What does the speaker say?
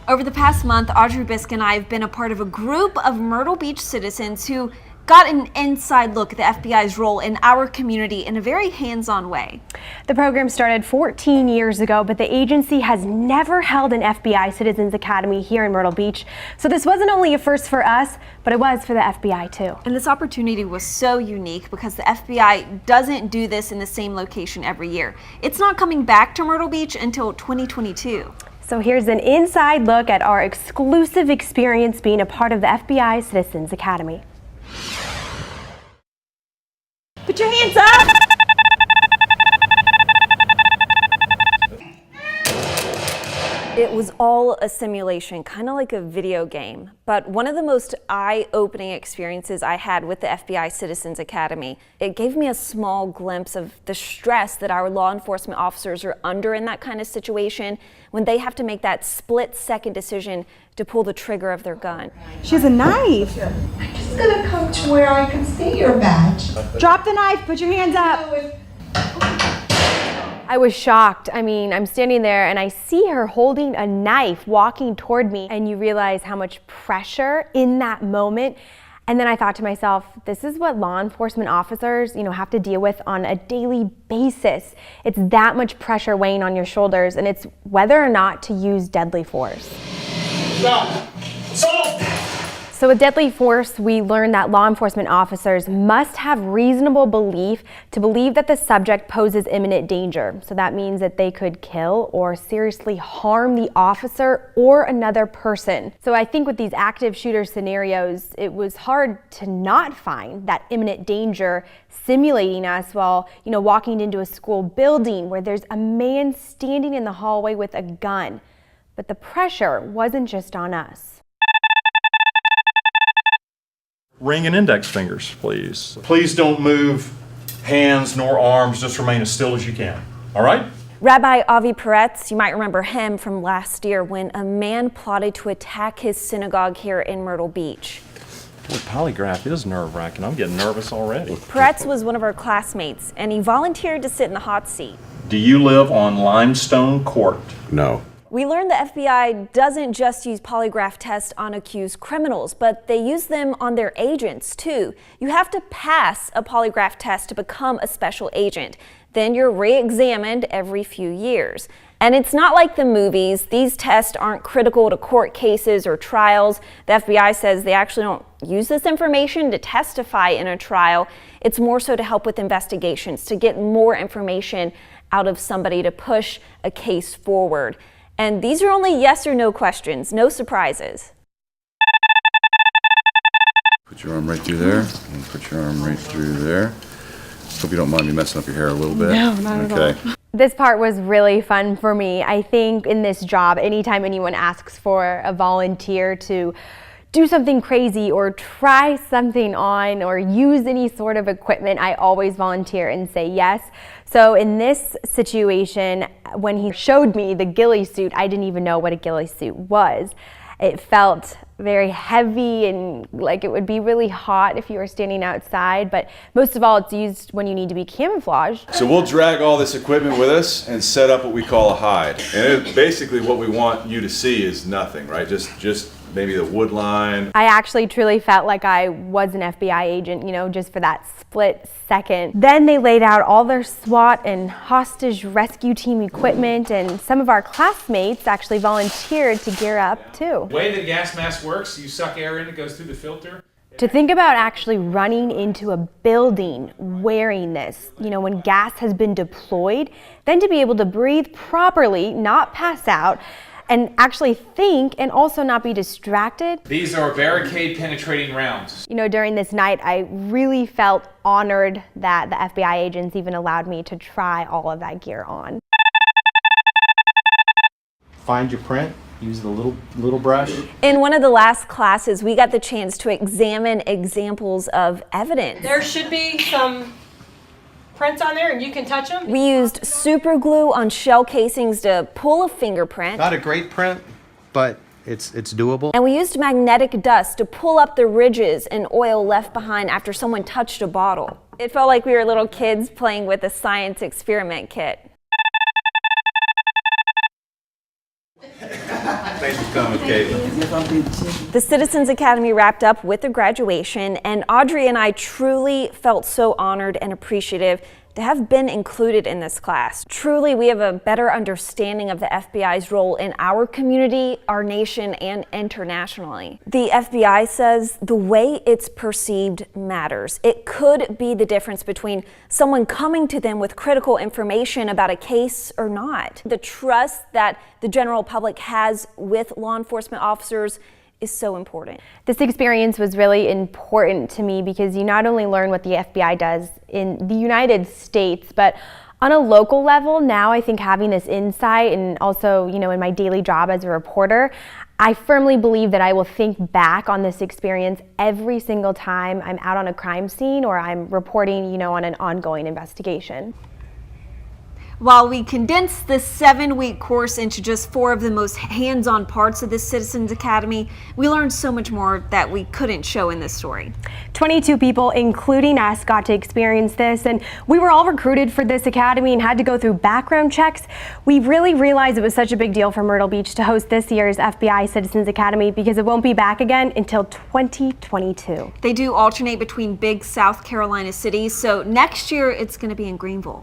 Over the past month, Audrey Bisk and I have been a part of a group of Myrtle Beach citizens who got an inside look at the FBI's role in our community in a very hands-on way. The program started 14 years ago, but the agency has never held an FBI Citizens Academy here in Myrtle Beach. So this wasn't only a first for us, but it was for the FBI too. And this opportunity was so unique because the FBI doesn't do this in the same location every year. It's not coming back to Myrtle Beach until 2022. So here's an inside look at our exclusive experience being a part of the FBI Citizens Academy. Put your hands up! It was all a simulation, kind of like a video game. But one of the most eye-opening experiences I had with the FBI Citizens Academy, it gave me a small glimpse of the stress that our law enforcement officers are under in that kind of situation when they have to make that split-second decision to pull the trigger of their gun. She has a knife. I'm just gonna come to where I can see your badge. Drop the knife, put your hands up. I was shocked. I mean, I'm standing there and I see her holding a knife walking toward me, and you realize how much pressure in that moment. And then I thought to myself, this is what law enforcement officers, have to deal with on a daily basis. It's that much pressure weighing on your shoulders, and it's whether or not to use deadly force. Stop. Stop. So with deadly force, we learned that law enforcement officers must have reasonable belief to believe that the subject poses imminent danger. So that means that they could kill or seriously harm the officer or another person. So I think with these active shooter scenarios, it was hard to not find that imminent danger simulating us while, walking into a school building where there's a man standing in the hallway with a gun. But the pressure wasn't just on us. Ring and index fingers, please. Please don't move hands nor arms. Just remain as still as you can. All right? Rabbi Avi Peretz, you might remember him from last year when a man plotted to attack his synagogue here in Myrtle Beach. Boy, polygraph is nerve-wracking. I'm getting nervous already. Peretz was one of our classmates, and he volunteered to sit in the hot seat. Do you live on Limestone Court? No. We learned the FBI doesn't just use polygraph tests on accused criminals, but they use them on their agents too. You have to pass a polygraph test to become a special agent. Then you're re-examined every few years. And it's not like the movies. These tests aren't critical to court cases or trials. The FBI says they actually don't use this information to testify in a trial. It's more so to help with investigations, to get more information out of somebody to push a case forward. And these are only yes or no questions, no surprises. Put your arm right through there, and put your arm right through there. Hope you don't mind me messing up your hair a little bit. No, not at all. This part was really fun for me. I think in this job, anytime anyone asks for a volunteer to do something crazy or try something on or use any sort of equipment, I always volunteer and say yes. So in this situation, when he showed me the ghillie suit, I didn't even know what a ghillie suit was. It felt very heavy and like it would be really hot if you were standing outside, but most of all, it's used when you need to be camouflaged. So we'll drag all this equipment with us and set up what we call a hide. And basically what we want you to see is nothing, right? Just maybe the wood line. I actually truly felt like I was an FBI agent, just for that split second. Then they laid out all their SWAT and hostage rescue team equipment, and some of our classmates actually volunteered to gear up too. The way the gas mask works, you suck air in, it goes through the filter. To think about actually running into a building wearing this, when gas has been deployed, then to be able to breathe properly, not pass out, and actually think and also not be distracted. These are barricade penetrating rounds. During this night, I really felt honored that the FBI agents even allowed me to try all of that gear on. Find your print. Use the little brush. In one of the last classes, we got the chance to examine examples of evidence. There should be some prints on there and you can touch them. We used super glue on shell casings to pull a fingerprint. Not a great print, but it's doable. And we used magnetic dust to pull up the ridges and oil left behind after someone touched a bottle. It felt like we were little kids playing with a science experiment kit. Thanks for coming, Caitlin. The Citizens Academy wrapped up with the graduation, and Audrey and I truly felt so honored and appreciative to have been included in this class. Truly, we have a better understanding of the FBI's role in our community, our nation, and internationally. The FBI says the way it's perceived matters. It could be the difference between someone coming to them with critical information about a case or not. The trust that the general public has with law enforcement officers is so important. This experience was really important to me because you not only learn what the FBI does in the United States, but on a local level, now I think having this insight and also, in my daily job as a reporter, I firmly believe that I will think back on this experience every single time I'm out on a crime scene or I'm reporting, on an ongoing investigation. While we condensed this 7-week course into just 4 of the most hands-on parts of the Citizens Academy, we learned so much more that we couldn't show in this story. 22 people, including us, got to experience this, and we were all recruited for this academy and had to go through background checks. We really realized it was such a big deal for Myrtle Beach to host this year's FBI Citizens Academy because it won't be back again until 2022. They do alternate between big South Carolina cities, so next year it's going to be in Greenville.